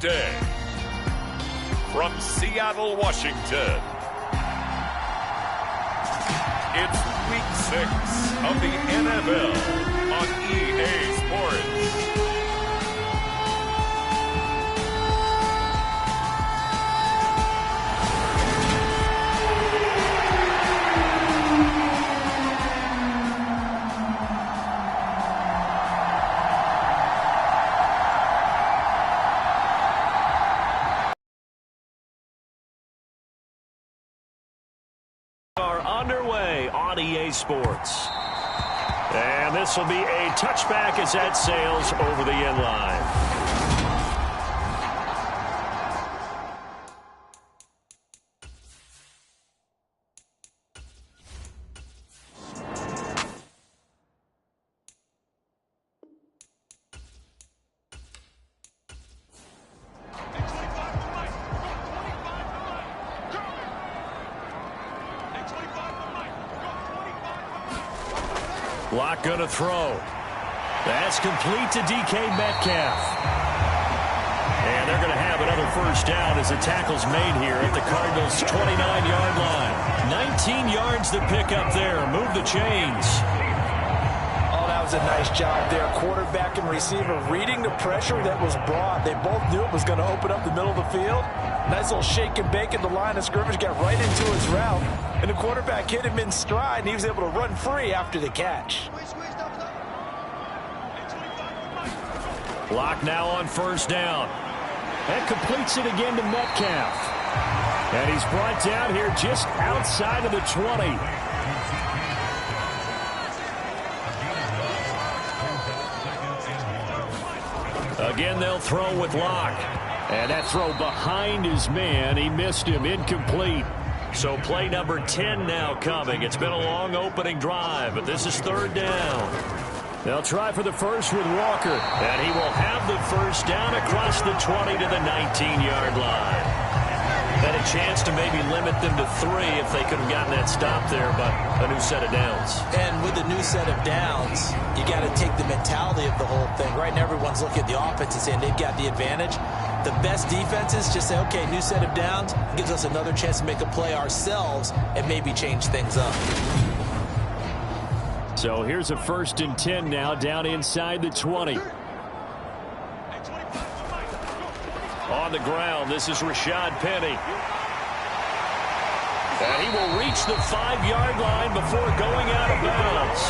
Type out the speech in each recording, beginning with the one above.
today. From Seattle, Washington, it's Week 6 of the NFL on EA Sports. Underway on EA Sports. And this will be a touchback as that sails over the end line. Lock going to throw. That's complete to DK Metcalf. And they're going to have another first down as the tackle's made here at the Cardinals' 29-yard line. 19 yards to pick up there. Move the chains. Oh, that was a nice job there. Quarterback and receiver reading the pressure that was brought. They both knew it was going to open up the middle of the field. Nice little shake and bake at the line of scrimmage. Got right into his route. And the quarterback hit him in stride, and he was able to run free after the catch. Lock now on first down. That completes it again to Metcalf. And he's brought down here just outside of the 20. Again, they'll throw with Lock. And that throw behind his man. He missed him. Incomplete. So play number 10 now coming. It's been a long opening drive, but this is third down. They'll try for the first with Walker. And he will have the first down across the 20 to the 19-yard line. Had a chance to maybe limit them to 3 if they could have gotten that stop there, but a new set of downs. And with a new set of downs, you got to take the mentality of the whole thing. Right now, everyone's looking at the offense and saying they've got the advantage. The best defenses just say, okay, new set of downs, gives us another chance to make a play ourselves and maybe change things up. So here's a 1st and 10 now down inside the 20. On the ground, this is Rashad Penny. And he will reach the 5-yard line before going out of bounds.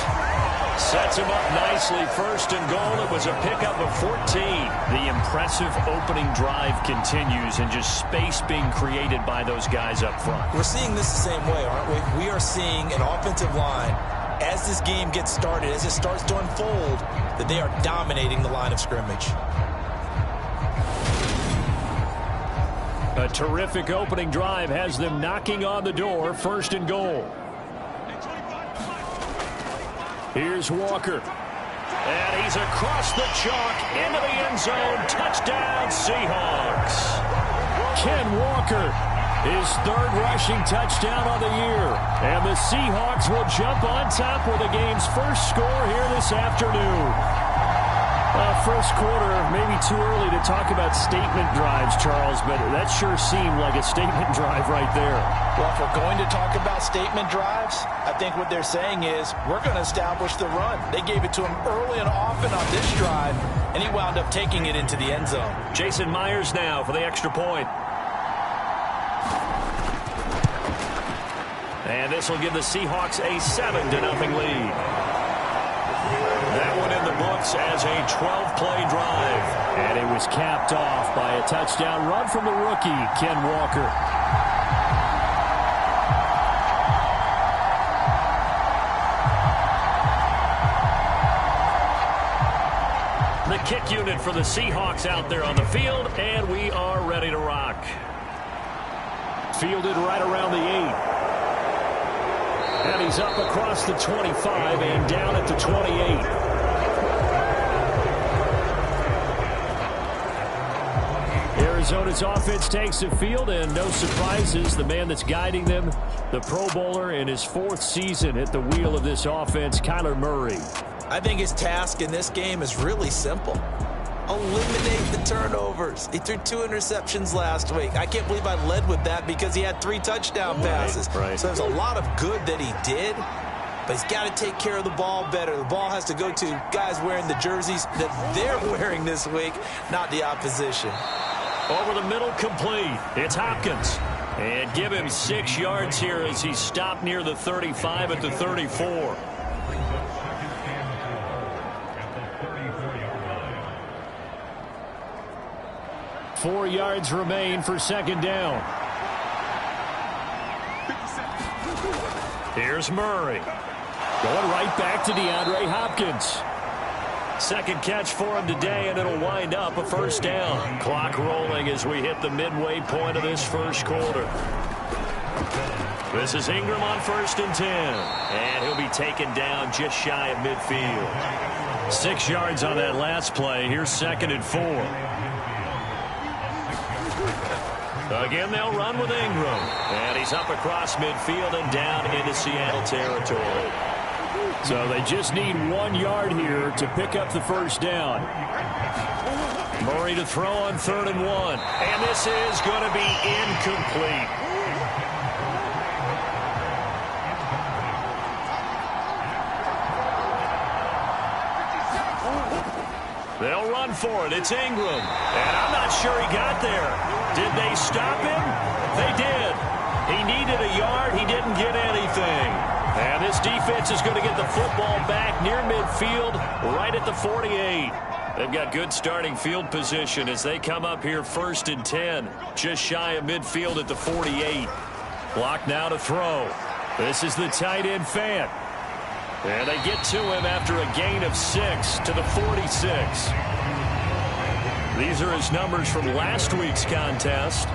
Sets him up nicely. 1st and goal. It was a pickup of 14. The impressive opening drive continues and just space being created by those guys up front. We're seeing this the same way, aren't we? We are seeing an offensive line, as this game gets started, as it starts to unfold, that they are dominating the line of scrimmage. A terrific opening drive has them knocking on the door. 1st and goal. Here's Walker. And he's across the chalk into the end zone. Touchdown, Seahawks. Ken Walker, his 3rd rushing touchdown of the year. And the Seahawks will jump on top with the game's first score here this afternoon. First quarter, maybe too early to talk about statement drives, Charles, but that sure seemed like a statement drive right there. Well, if we're going to talk about statement drives, I think what they're saying is we're going to establish the run. They gave it to him early and often on this drive, and he wound up taking it into the end zone. Jason Myers now for the extra point. And this will give the Seahawks a 7-0 lead. That one in the books as a 12-play drive. And it was capped off by a touchdown run from the rookie, Ken Walker. The kick unit for the Seahawks out there on the field, and we are ready to rock. Fielded right around the 8. And he's up across the 25 and down at the 28. Arizona's offense takes the field, and no surprises. The man that's guiding them, the Pro Bowler in his 4th season at the wheel of this offense, Kyler Murray. I think his task in this game is really simple. Eliminate the turnovers. He threw 2 interceptions last week. I can't believe I led with that because he had 3 touchdown passes. Right. So there's a lot of good that he did, but he's got to take care of the ball better. The ball has to go to guys wearing the jerseys that they're wearing this week, not the opposition. Over the middle, complete. It's Hopkins. And give him 6 yards here as he stopped near the 35 at the 34. Four yards remain for second down. Here's Murray. Going right back to DeAndre Hopkins. Second catch for him today, and it'll wind up a first down. Clock rolling as we hit the midway point of this first quarter. This is Ingram on 1st and 10. And he'll be taken down just shy of midfield. 6 yards on that last play. Here's 2nd and 4. Again, they'll run with Ingram. And he's up across midfield and down into Seattle territory. So they just need 1 yard here to pick up the first down. Murray to throw on 3rd and 1. And this is going to be incomplete. They'll run for it. It's Ingram. And I'm not sure he got there. Did they stop him? They did. He needed a yard. He didn't get anything. And this defense is going to get the football back near midfield, right at the 48. They've got good starting field position as they come up here 1st and 10, just shy of midfield at the 48. Block now to throw. This is the tight end Fant. And they get to him after a gain of 6 to the 46. These are his numbers from last week's contest.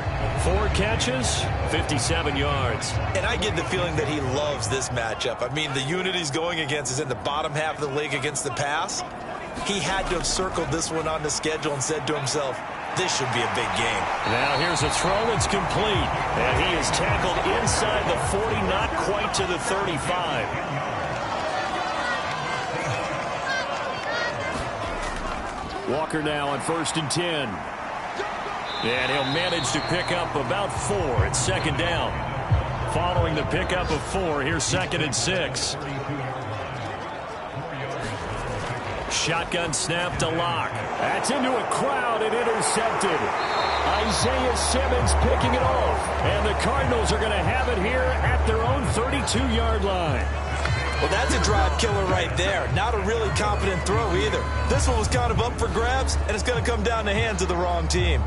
4 catches, 57 yards. And I get the feeling that he loves this matchup. I mean, the unit he's going against is in the bottom half of the league against the pass. He had to have circled this one on the schedule and said to himself, this should be a big game. Now here's a throw that's complete. And he is tackled inside the 40, not quite to the 35. Walker now on 1st and 10. And he'll manage to pick up about 4. It's 2nd down. Following the pickup of 4, here's 2nd and 6. Shotgun snap to Locke. That's into a crowd and intercepted. Isaiah Simmons picking it off. And the Cardinals are going to have it here at their own 32-yard line. Well, that's a drive killer right there. Not a really confident throw either. This one was kind of up for grabs, and it's going to come down the hands of the wrong team.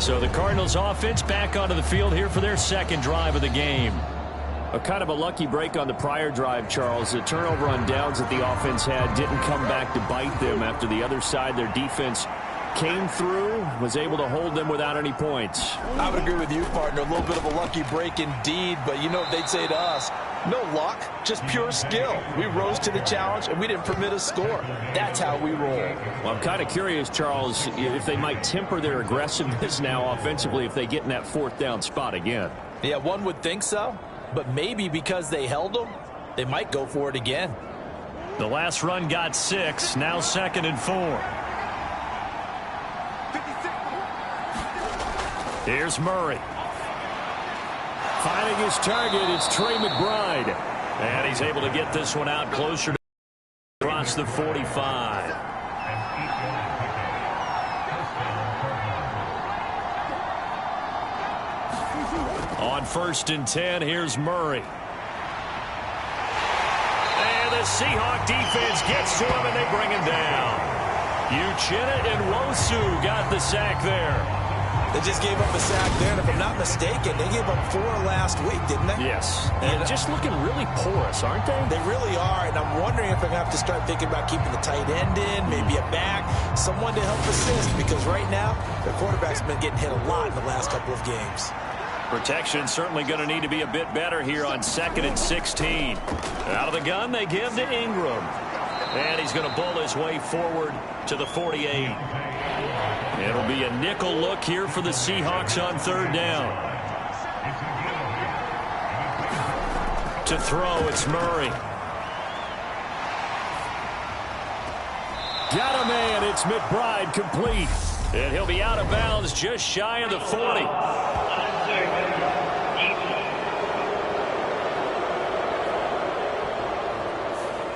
So the Cardinals offense back onto the field here for their second drive of the game. A kind of a lucky break on the prior drive, Charles. The turnover on downs that the offense had didn't come back to bite them after the other side. Their defense came through, was able to hold them without any points. I would agree with you, partner. A little bit of a lucky break indeed, but you know what they'd say to us? No luck, just pure skill. We rose to the challenge, and we didn't permit a score. That's how we roll. Well, I'm kind of curious, Charles, if they might temper their aggressiveness now offensively if they get in that 4th down spot again. Yeah, one would think so, but maybe because they held them, they might go for it again. The last run got 6, now 2nd and 4. Here's Murray. Finding his target, it's Trey McBride. And he's able to get this one out closer to across the 45. On 1st and 10, here's Murray. And the Seahawks defense gets to him, and they bring him down. Uchenna and Wosu got the sack there. They just gave up a sack there, and if I'm not mistaken, they gave up 4 last week, didn't they? Yes. And just looking really porous, aren't they? They really are, and I'm wondering if I'm going to have to start thinking about keeping the tight end in, maybe a back, someone to help assist, because right now, the quarterback's been getting hit a lot in the last couple of games. Protection certainly going to need to be a bit better here on 2nd and 16. Out of the gun, they give to Ingram. And he's going to bull his way forward to the 48. It'll be a nickel look here for the Seahawks on 3rd down. To throw, it's Murray. Got a man, it's McBride, complete. And he'll be out of bounds just shy of the 40.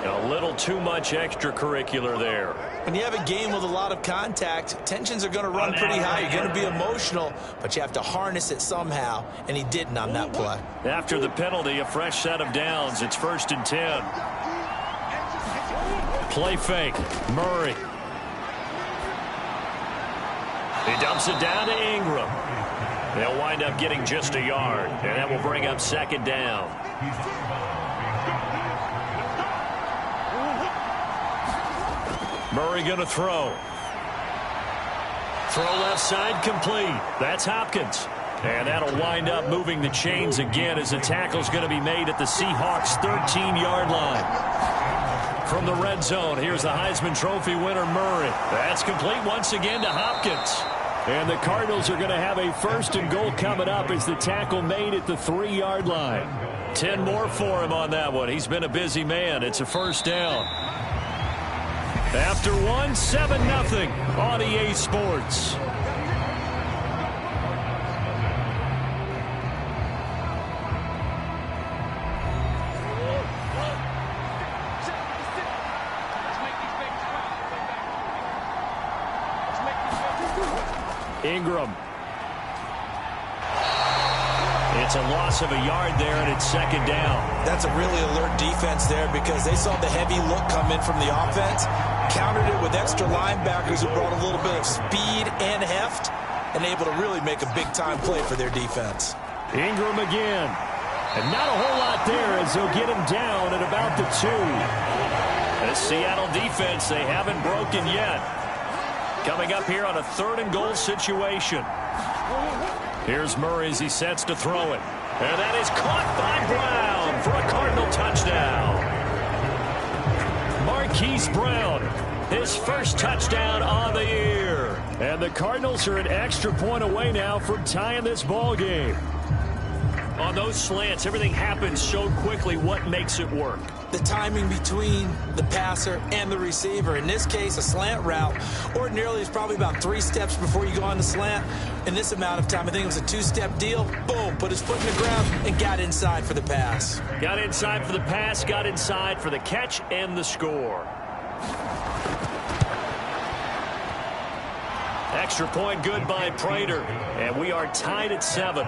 A little too much extracurricular there. When you have a game with a lot of contact, tensions are going to run pretty high. You're going to be emotional, but you have to harness it somehow, and he didn't on that play. After the penalty, a fresh set of downs. It's 1st and 10. Play fake. Murray. He dumps it down to Ingram. They'll wind up getting just a yard, and that will bring up 2nd down. Murray going to throw. Throw left side, complete. That's Hopkins. And that'll wind up moving the chains again as the tackle's going to be made at the Seahawks' 13-yard line. From the red zone, here's the Heisman Trophy winner, Murray. That's complete once again to Hopkins. And the Cardinals are going to have a 1st and goal coming up as the tackle made at the 3-yard line. 10 more for him on that one. He's been a busy man. It's a 1st down. After 1, 7-0 on EA Sports. Ingram. It's a loss of a yard there, and it's 2nd down. That's a really alert defense there because they saw the heavy look come in from the offense, countered it with extra linebackers who brought a little bit of speed and heft, and able to really make a big-time play for their defense. Ingram again. And not a whole lot there as they'll get him down at about the 2. The Seattle defense, they haven't broken yet. Coming up here on a 3rd and goal situation. Here's Murray as he sets to throw it. And that is caught by Brown for a Cardinal touchdown. Marquise Brown, his 1st touchdown on the year. And the Cardinals are an extra point away now from tying this ball game. On those slants, everything happens so quickly. What makes it work? The timing between the passer and the receiver. In this case, a slant route ordinarily is probably about 3 steps before you go on the slant. In this amount of time, I think it was a 2-step deal. Boom, put his foot in the ground and got inside for the pass. Got inside for the pass, got inside for the catch and the score. Extra point good by Prater, and we are tied at 7.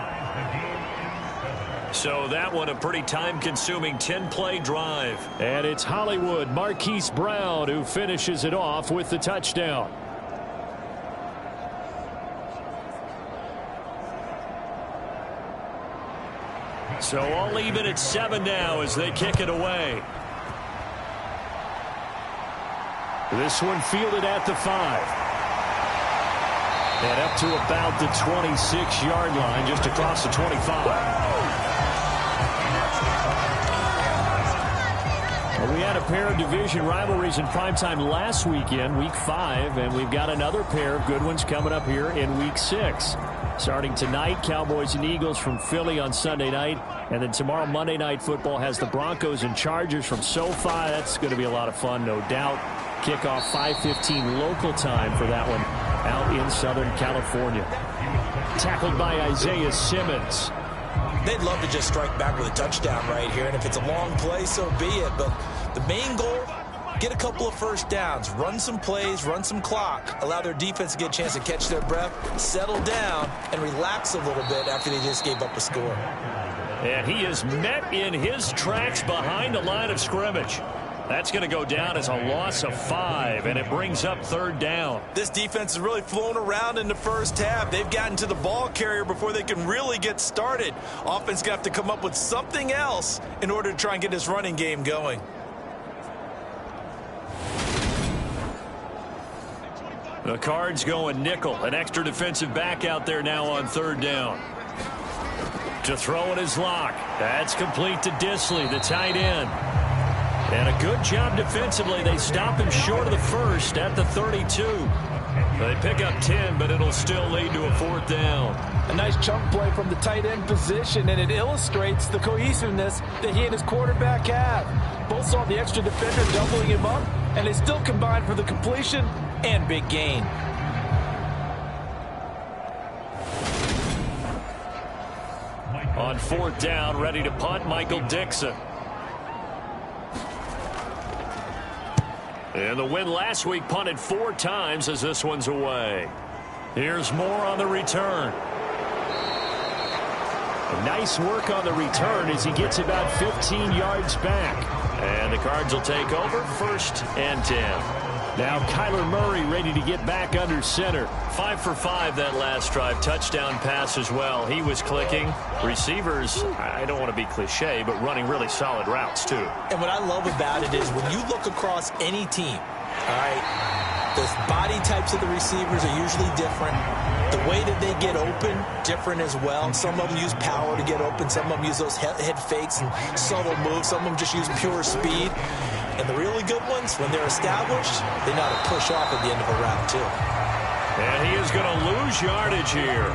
So that one a pretty time-consuming 10-play drive. And it's Hollywood Marquise Brown who finishes it off with the touchdown. So all even at 7 now as they kick it away. This one fielded at the 5. And up to about the 26-yard line, just across the 25. We had a pair of division rivalries in primetime last weekend, Week 5, and we've got another pair of good ones coming up here in Week 6. Starting tonight, Cowboys and Eagles from Philly on Sunday night, and then tomorrow, Monday Night Football has the Broncos and Chargers from SoFi. That's going to be a lot of fun, no doubt. Kickoff 5:15 local time for that one out in Southern California. Tackled by Isaiah Simmons. They'd love to just strike back with a touchdown right here, and if it's a long play, so be it. But the main goal, get a couple of 1st downs, run some plays, run some clock, allow their defense to get a chance to catch their breath, settle down, and relax a little bit after they just gave up a score. And he is met in his tracks behind the line of scrimmage. That's going to go down as a loss of 5, and it brings up 3rd down. This defense has really flown around in the first half. They've gotten to the ball carrier before they can really get started. Offense going to have to come up with something else in order to try and get this running game going. The Cards going nickel. An extra defensive back out there now on 3rd down. To throw in his lock. That's complete to Disley, the tight end. And a good job defensively. They stop him short of the 1st at the 32. They pick up 10, but it'll still lead to a 4th down. A nice chunk play from the tight end position, and it illustrates the cohesiveness that he and his quarterback have. Both saw the extra defender doubling him up, and they still combined for the completion and big gain. On 4th down, ready to punt, Michael Dixon. And the win last week punted 4 times as this one's away. Here's Moore on the return. Nice work on the return as he gets about 15 yards back. And the Cards will take over 1st and 10. Now Kyler Murray ready to get back under center. 5 for 5 that last drive. Touchdown pass as well. He was clicking. Receivers, I don't want to be cliche, but running really solid routes too. And what I love about it is when you look across any team, all right, the body types of the receivers are usually different. The way that they get open, different as well. Some of them use power to get open. Some of them use those head fakes and subtle moves. Some of them just use pure speed. And the really good ones, when they're established, they know how to push off at the end of a route, too. And he is going to lose yardage here.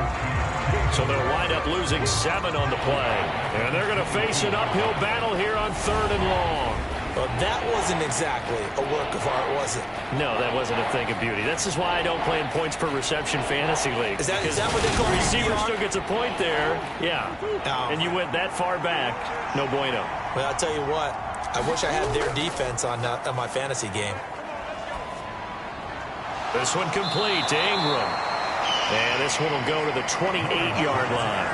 So they'll wind up losing 7 on the play. And they're going to face an uphill battle here on 3rd and long. Well, that wasn't exactly a work of art, was it? No, that wasn't a thing of beauty. This is why I don't play in points per reception fantasy league. Is that what they call it? The receiver still gets a point there. Yeah. And you went that far back. No bueno. Well, I'll tell you what. I wish I had their defense on my fantasy game. This one complete to Ingram. And this one will go to the 28-yard line.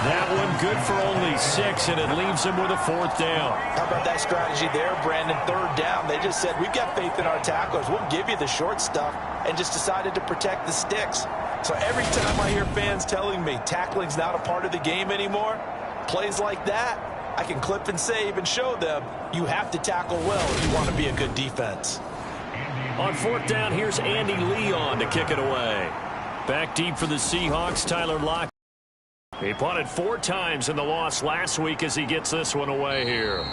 That one good for only 6, and it leaves him with a 4th down. How about that strategy there, Brandon? 3rd down. They just said, we've got faith in our tacklers. We'll give you the short stuff, and just decided to protect the sticks. So every time I hear fans telling me tackling's not a part of the game anymore, plays like that, I can clip and save and show them you have to tackle well if you want to be a good defense. On 4th down, here's Andy Leon to kick it away. Back deep for the Seahawks, Tyler Lockett. He punted 4 times in the loss last week as he gets this one away here.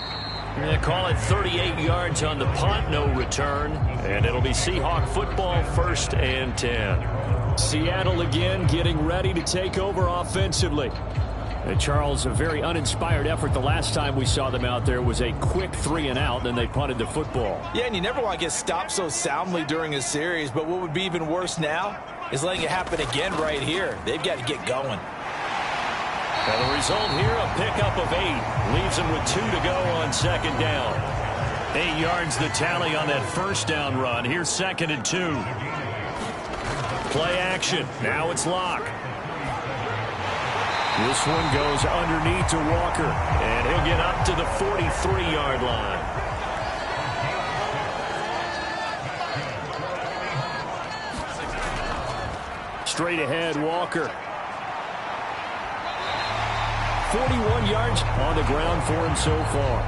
They call it 38 yards on the punt, no return. And it'll be Seahawk football, 1st and 10. Seattle again getting ready to take over offensively. And Charles, a very uninspired effort the last time we saw them out there was a quick 3 and out, then they punted the football. Yeah, and you never want to get stopped so soundly during a series, but what would be even worse now is letting it happen again right here. They've got to get going. And the result here, a pickup of 8. Leaves them with 2 to go on 2nd down. 8 yards the tally on that 1st down run. Here's 2nd and 2. Play action. Now it's Locke. This one goes underneath to Walker, and he'll get up to the 43-yard line. Straight ahead, Walker. 41 yards on the ground for him so far.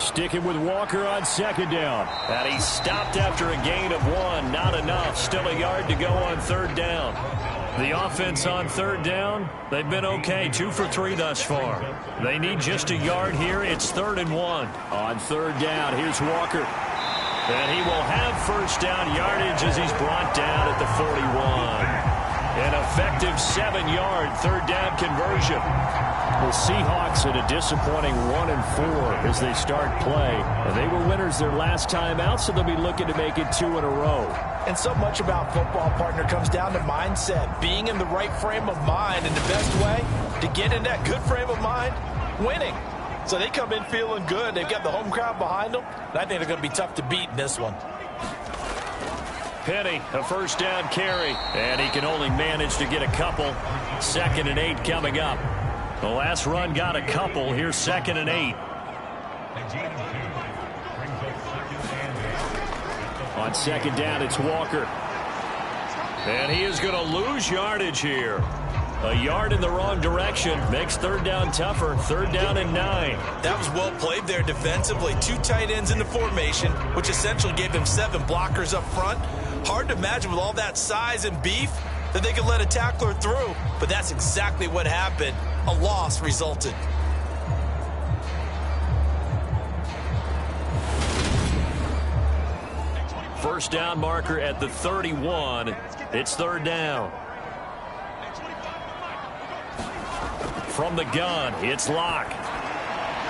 Sticking with Walker on 2nd down. And he stopped after a gain of 1. Not enough. Still a yard to go on 3rd down. The offense on 3rd down, they've been okay. 2 for 3 thus far. They need just a yard here. It's 3rd and 1. On 3rd down, here's Walker. And he will have 1st down yardage as he's brought down at the 41. An effective 7-yard 3rd down conversion. The Seahawks at a disappointing 1-4 as they start play. And they were winners their last time out, so they'll be looking to make it 2 in a row. And so much about football, partner, comes down to mindset. Being in the right frame of mind, and the best way to get in that good frame of mind, winning. So they come in feeling good. They've got the home crowd behind them. And I think they're going to be tough to beat in this one. Penny, a 1st down carry. And he can only manage to get a couple. 2nd and 8 coming up. The last run got a couple. Here's 2nd and 8. On 2nd down, it's Walker. And he is going to lose yardage here. A yard in the wrong direction makes 3rd down tougher. 3rd down and 9. That was well played there defensively. 2 tight ends in the formation, which essentially gave him 7 blockers up front. Hard to imagine with all that size and beef that they could let a tackler through. But that's exactly what happened. A loss resulted. First down marker at the 31. It's third down. From the gun, it's Locke.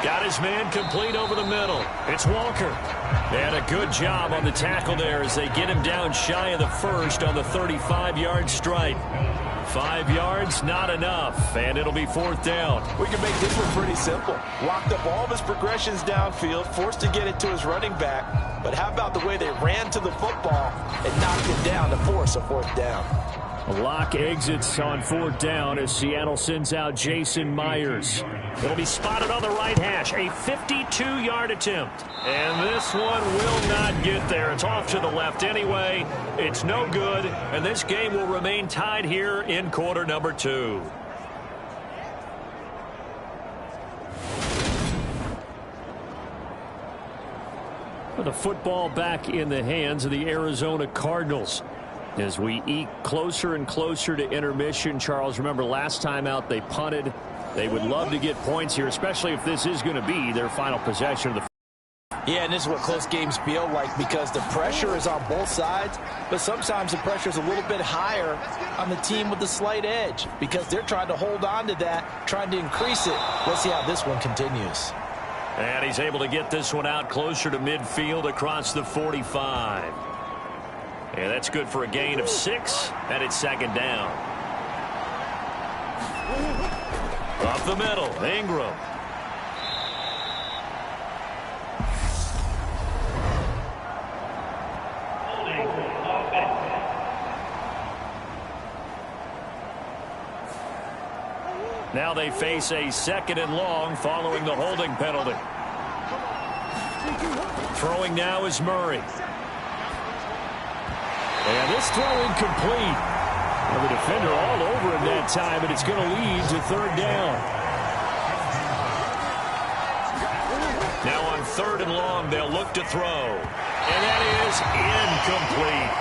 Got his man complete over the middle. It's Walker. And a good job on the tackle there as they get him down shy of the first on the 35-yard strike. 5 yards, not enough, and it'll be fourth down. We can make this one pretty simple. Locked up all of his progressions downfield, forced to get it to his running back. But how about the way they ran to the football and knocked him down to force a fourth down? Locke exits on fourth down as Seattle sends out Jason Myers. It'll be spotted on the right hash, a 52-yard attempt. And this one will not get there. It's off to the left anyway. It's no good, and this game will remain tied here in quarter number 2. With the football back in the hands of the Arizona Cardinals. As we eke closer and closer to intermission, Charles, remember last time out they punted. They would love to get points here, especially if this is going to be their final possession of the. Yeah, and this is what close games feel like because the pressure is on both sides, but sometimes the pressure is a little bit higher on the team with the slight edge because they're trying to hold on to that, trying to increase it. Let's see how this one continues. And he's able to get this one out closer to midfield across the 45. And that's good for a gain of 6, and it's second down. Up the middle, Ingram. Now they face a second and long following the holding penalty. Throwing now is Murray. And this throw incomplete. And the defender all over him that time, and it's going to lead to third down. Now on third and long, they'll look to throw. And that is incomplete.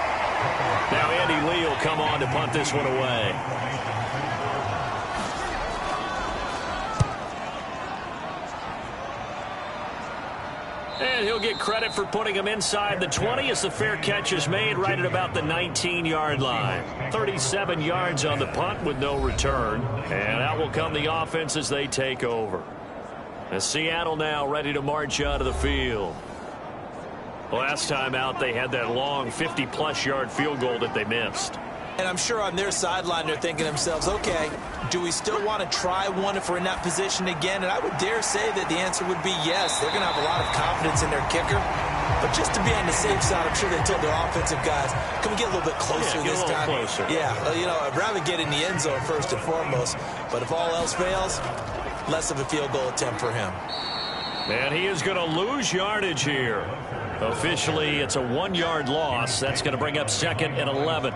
Now Andy Lee will come on to punt this one away. And he'll get credit for putting him inside the 20 as the fair catch is made right at about the 19-yard line. 37 yards on the punt with no return. And out will come the offense as they take over. As Seattle now ready to march out of the field. Last time out, they had that long 50-plus yard field goal that they missed. And I'm sure on their sideline they're thinking to themselves, okay, do we still want to try one if we're in that position again? And I would dare say that the answer would be yes. They're going to have a lot of confidence in their kicker. But just to be on the safe side, I'm sure they told their offensive guys, can we get a little bit closer this time? Closer. Yeah, you know, I'd rather get in the end zone first and foremost. But if all else fails, less of a field goal attempt for him. And he is going to lose yardage here. Officially, it's a 1-yard loss. That's going to bring up second and 11.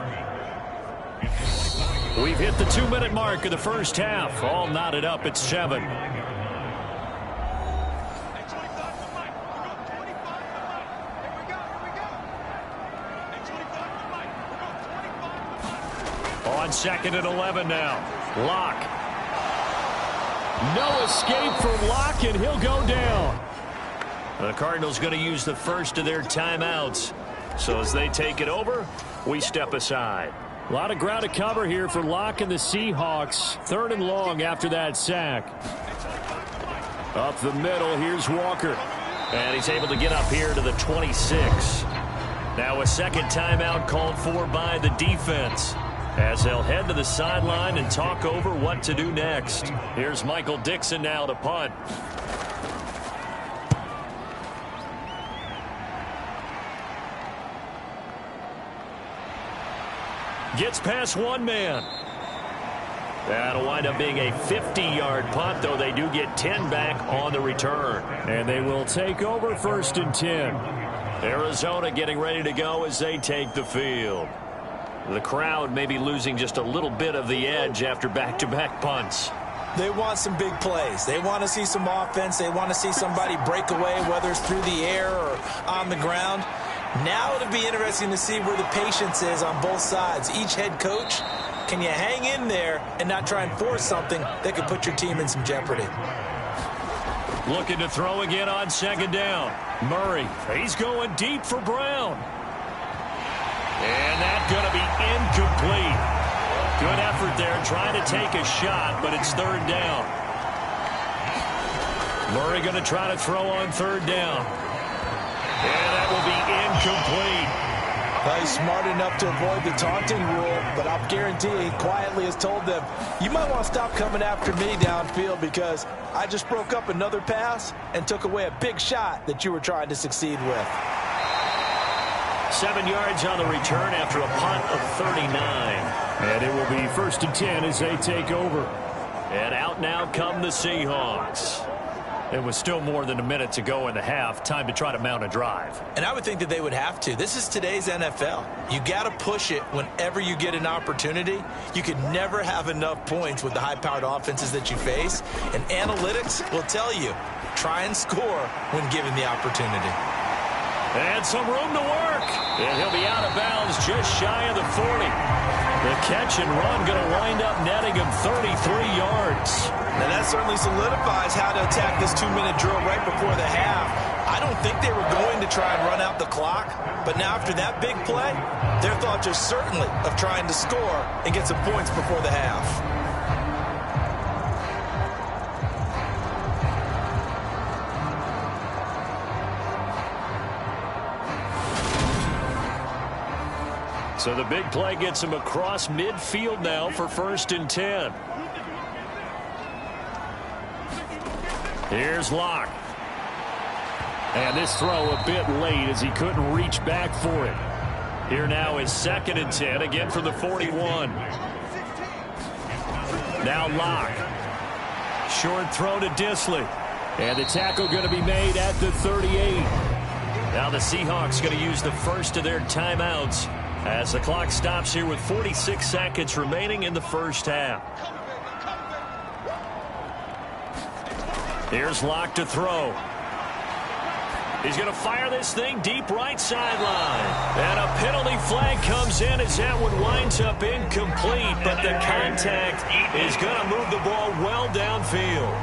We've hit the 2-minute mark of the first half. All knotted up at 7. On second and 11 now. Locke. No escape from Locke, and he'll go down. The Cardinals going to use the first of their timeouts. So as they take it over, we step aside. A lot of ground to cover here for Locke and the Seahawks. Third and long after that sack. Up the middle, here's Walker. And he's able to get up here to the 26. Now a second timeout called for by the defense, as they'll head to the sideline and talk over what to do next. Here's Michael Dixon now to punt. Gets past one man. That'll wind up being a 50-yard punt, though they do get 10 back on the return. And they will take over first and 10. Arizona getting ready to go as they take the field. The crowd may be losing just a little bit of the edge after back-to-back punts. They want some big plays. They want to see some offense. They want to see somebody break away, whether it's through the air or on the ground. Now it'll be interesting to see where the patience is on both sides. Each head coach, can you hang in there and not try and force something that could put your team in some jeopardy? Looking to throw again on second down. Murray, he's going deep for Brown. And that's going to be incomplete. Good effort there trying to take a shot, but it's third down. Murray going to try to throw on third down. And that will be incomplete. He's smart enough to avoid the taunting rule, but I'll guarantee he quietly has told them, you might want to stop coming after me downfield because I just broke up another pass and took away a big shot that you were trying to succeed with. 7 yards on the return after a punt of 39. And it will be 1st and 10 as they take over. And out now come the Seahawks. It was still more than a minute to go in the half. Time to try to mount a drive. And I would think that they would have to. This is today's NFL. You got to push it whenever you get an opportunity. You could never have enough points with the high-powered offenses that you face. And analytics will tell you, try and score when given the opportunity. And some room to work. And he'll be out of bounds just shy of the 40. The catch and run going to wind up netting him 33 yards. Now that certainly solidifies how to attack this 2-minute drill right before the half. I don't think they were going to try and run out the clock, but now after that big play, their thoughts are certainly of trying to score and get some points before the half. So the big play gets him across midfield now for 1st and 10. Here's Locke. And this throw a bit late as he couldn't reach back for it. Here now is 2nd and 10, again from the 41. Now Locke. Short throw to Disley. And the tackle going to be made at the 38. Now the Seahawks going to use the first of their timeouts as the clock stops here with 46 seconds remaining in the first half. Here's Locke to throw. He's going to fire this thing deep right sideline. And a penalty flag comes in as that one winds up incomplete, but the contact is going to move the ball well downfield.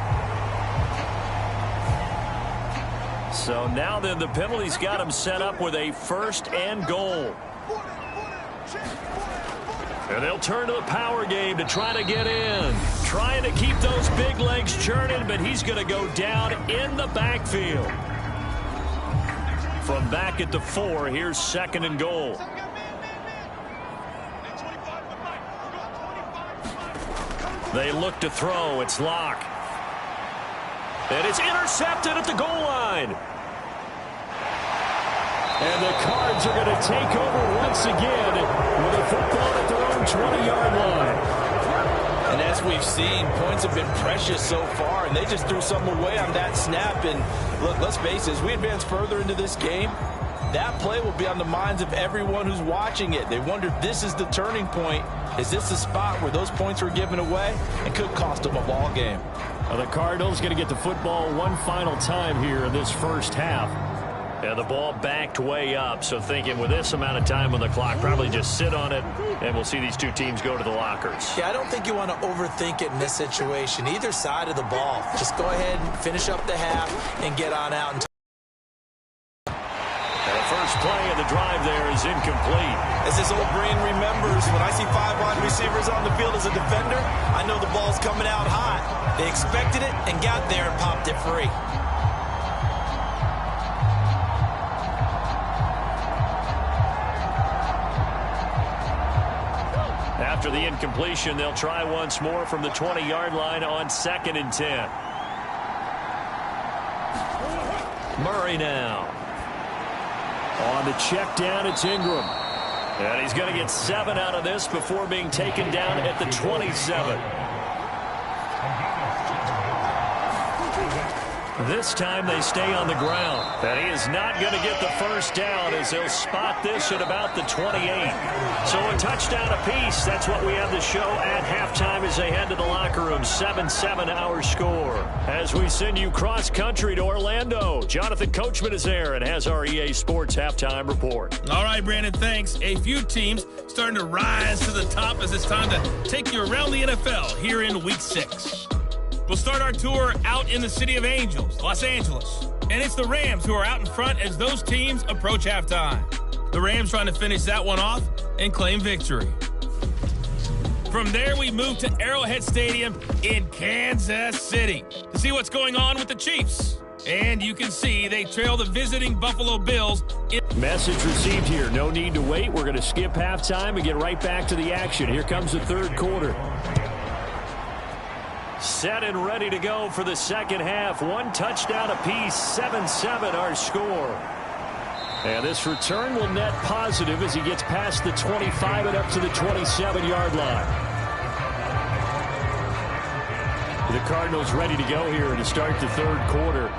So now then the penalty's got him set up with a 1st and goal. And they'll turn to the power game to try to get in. Trying to keep those big legs churning, but he's going to go down in the backfield. From back at the 4, here's 2nd and goal. They look to throw. It's Locke. And it's intercepted at the goal line. And the Cards are going to take over once again with a football at their own 20-yard line. And as we've seen, points have been precious so far, and they just threw something away on that snap. And look, let's face it, as we advance further into this game, that play will be on the minds of everyone who's watching it. They wonder if this is the turning point. Is this the spot where those points were given away and could cost them a ball game? Well, the Cardinals going to get the football one final time here in this first half. And the ball backed way up, so thinking with this amount of time on the clock, probably just sit on it, and we'll see these two teams go to the lockers. Yeah, I don't think you want to overthink it in this situation. Either side of the ball. Just go ahead and finish up the half and get on out. And the first play of the drive there is incomplete. As this old brain remembers, when I see 5 wide receivers on the field as a defender, I know the ball's coming out hot. They expected it and got there and popped it free. After the incompletion, they'll try once more from the 20-yard line on 2nd and 10. Murray now. On the check down, it's Ingram. And he's going to get 7 out of this before being taken down at the 27. This time they stay on the ground. And he is not going to get the first down as they'll spot this at about the 28. So a touchdown apiece. That's what we have to show at halftime as they head to the locker room. 7-7 our score. As we send you cross country to Orlando, Jonathan Coachman is there and has our EA Sports halftime report. All right, Brandon, thanks. A few teams starting to rise to the top as it's time to take you around the NFL here in Week 6. We'll start our tour out in the city of Angels, Los Angeles. And it's the Rams who are out in front as those teams approach halftime. The Rams trying to finish that one off and claim victory. From there, we move to Arrowhead Stadium in Kansas City to see what's going on with the Chiefs. And you can see they trail the visiting Buffalo Bills. Message received here. No need to wait. We're going to skip halftime and get right back to the action. Here comes the third quarter. Set and ready to go for the second half. One touchdown apiece. 7-7 our score. And this return will net positive as he gets past the 25 and up to the 27-yard line. The Cardinals ready to go here to start the third quarter.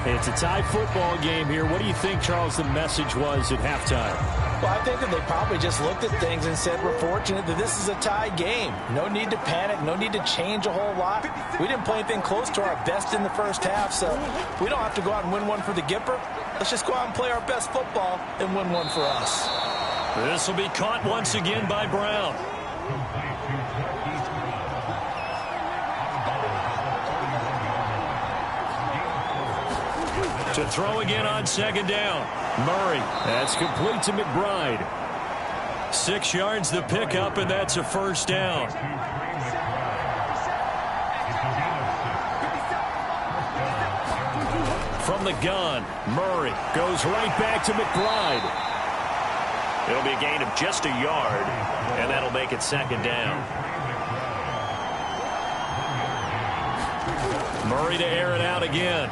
It's a tie football game here. What do you think, Charles, the message was at halftime? Well, I think that they probably just looked at things and said, we're fortunate that this is a tie game. No need to panic. No need to change a whole lot. We didn't play anything close to our best in the first half, so we don't have to go out and win one for the Gipper. Let's just go out and play our best football and win one for us. This will be caught once again by Brown. To throw again on second down. Murray. That's complete to McBride. 6 yards the pickup, and that's a first down. From the gun, Murray goes right back to McBride. It'll be a gain of just a yard, and that'll make it second down. Murray to air it out again.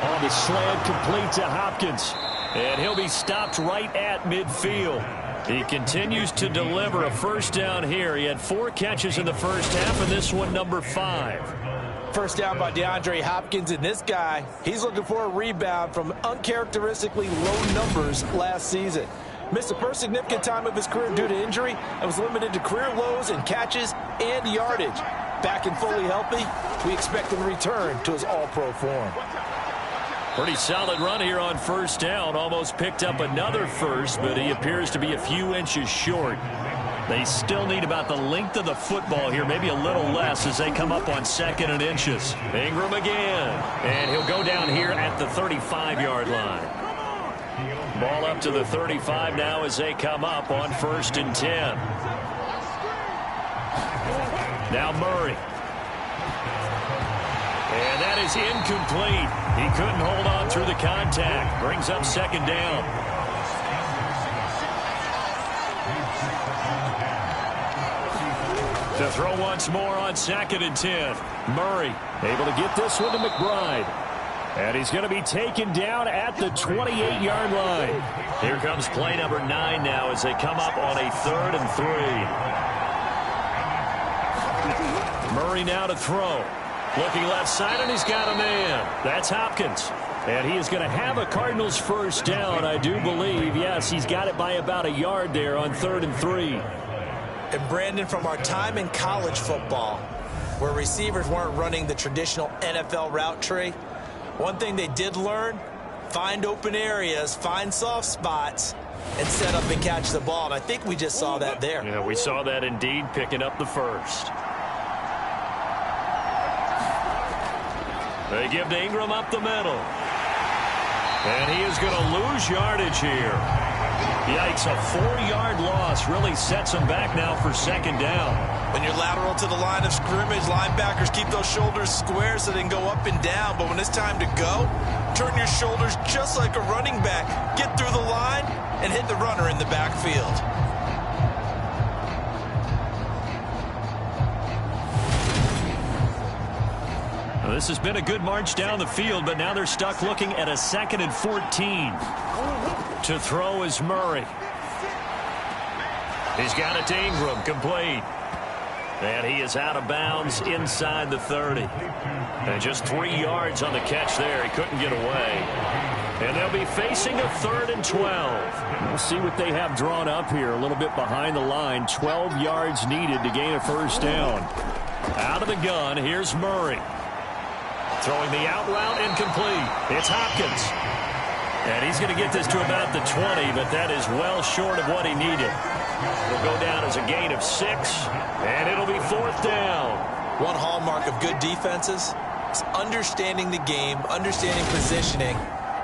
On the slant, complete to Hopkins. And he'll be stopped right at midfield. He continues to deliver a first down here. He had 4 catches in the first half, and this one number 5. First down by DeAndre Hopkins, and this guy, he's looking for a rebound from uncharacteristically low numbers last season. Missed the first significant time of his career due to injury and was limited to career lows in catches and yardage. Back and fully healthy, we expect him to return to his all-pro form. Pretty solid run here on first down. Almost picked up another first, but he appears to be a few inches short. They still need about the length of the football here, maybe a little less as they come up on second and inches. Ingram again, and he'll go down here at the 35-yard line. Ball up to the 35 now as they come up on 1st and 10. Now Murray. And that is incomplete. He couldn't hold on through the contact. Brings up second down. To throw once more on 2nd and 10. Murray able to get this one to McBride. And he's going to be taken down at the 28-yard line. Here comes play number 9 now as they come up on a 3rd and 3. Murray now to throw. Looking left side, and he's got a man. That's Hopkins. And he is going to have a Cardinals first down, I do believe. Yes, he's got it by about a yard there on 3rd and 3. And Brandon, from our time in college football, where receivers weren't running the traditional NFL route tree, one thing they did learn, find open areas, find soft spots, and set up and catch the ball. And I think we just saw that there. Yeah, we saw that indeed, picking up the first. They give to Ingram up the middle. And he is going to lose yardage here. Yikes, a 4-yard loss really sets him back now for second down. When you're lateral to the line of scrimmage, linebackers keep those shoulders square so they can go up and down. But when it's time to go, turn your shoulders just like a running back. Get through the line and hit the runner in the backfield. Well, this has been a good march down the field, but now they're stuck looking at a 2nd and 14. To throw is Murray. He's got it to Ingram, complete. And he is out of bounds inside the 30. And just 3 yards on the catch there. He couldn't get away. And they'll be facing a 3rd and 12. We'll see what they have drawn up here. A little bit behind the line. 12 yards needed to gain a first down. Out of the gun, here's Murray. Throwing the out route, incomplete. It's Hopkins. And he's going to get this to about the 20, but that is well short of what he needed. It'll go down as a gain of 6, and it'll be 4th down. One hallmark of good defenses is understanding the game, understanding positioning,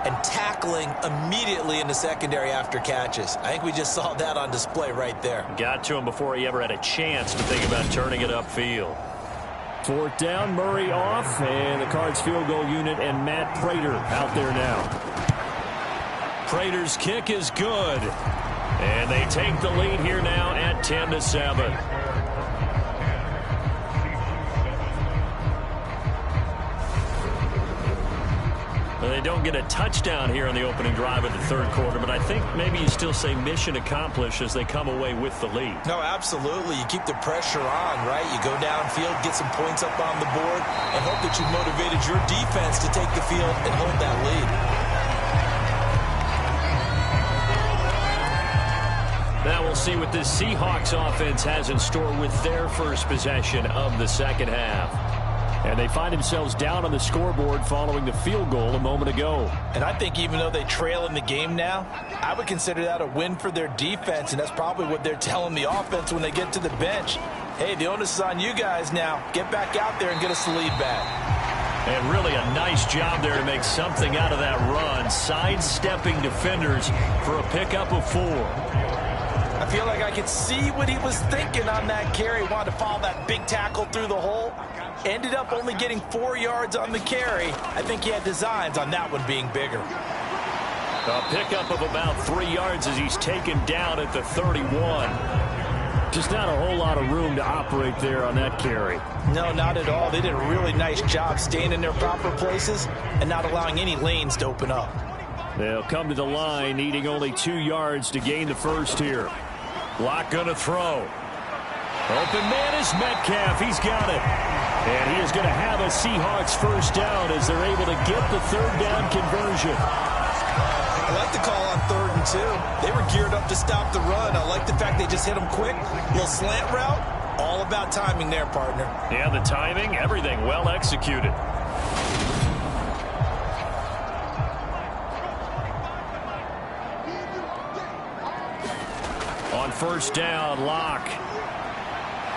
and tackling immediately in the secondary after catches. I think we just saw that on display right there. Got to him before he ever had a chance to think about turning it upfield. Fourth down, Murray off, and the Cards field goal unit and Matt Prater out there now. Prater's kick is good, and they take the lead here now at 10-7. They don't get a touchdown here on the opening drive of the third quarter, but I think maybe you still say mission accomplished as they come away with the lead. No, absolutely. You keep the pressure on, right? You go downfield, get some points up on the board, and hope that you've motivated your defense to take the field and hold that lead. Now we'll see what this Seahawks offense has in store with their first possession of the second half. And they find themselves down on the scoreboard following the field goal a moment ago. And I think even though they trail in the game now, I would consider that a win for their defense, and that's probably what they're telling the offense when they get to the bench. Hey, the onus is on you guys now. Get back out there and get us the lead back. And really a nice job there to make something out of that run, sidestepping defenders for a pickup of 4. I feel like I could see what he was thinking on that carry. Wanted to follow that big tackle through the hole. Ended up only getting 4 yards on the carry. I think he had designs on that one being bigger. A pickup of about 3 yards as he's taken down at the 31. Just not a whole lot of room to operate there on that carry. No, not at all. They did a really nice job staying in their proper places and not allowing any lanes to open up. They'll come to the line, needing only 2 yards to gain the first here. Locke going to throw. Open man is Metcalf. He's got it. And he is going to have a Seahawks first down as they're able to get the third down conversion. I like the call on 3rd and 2. They were geared up to stop the run. I like the fact they just hit them quick. Little slant route. All about timing there, partner. Yeah, the timing, everything well executed. On first down, Locke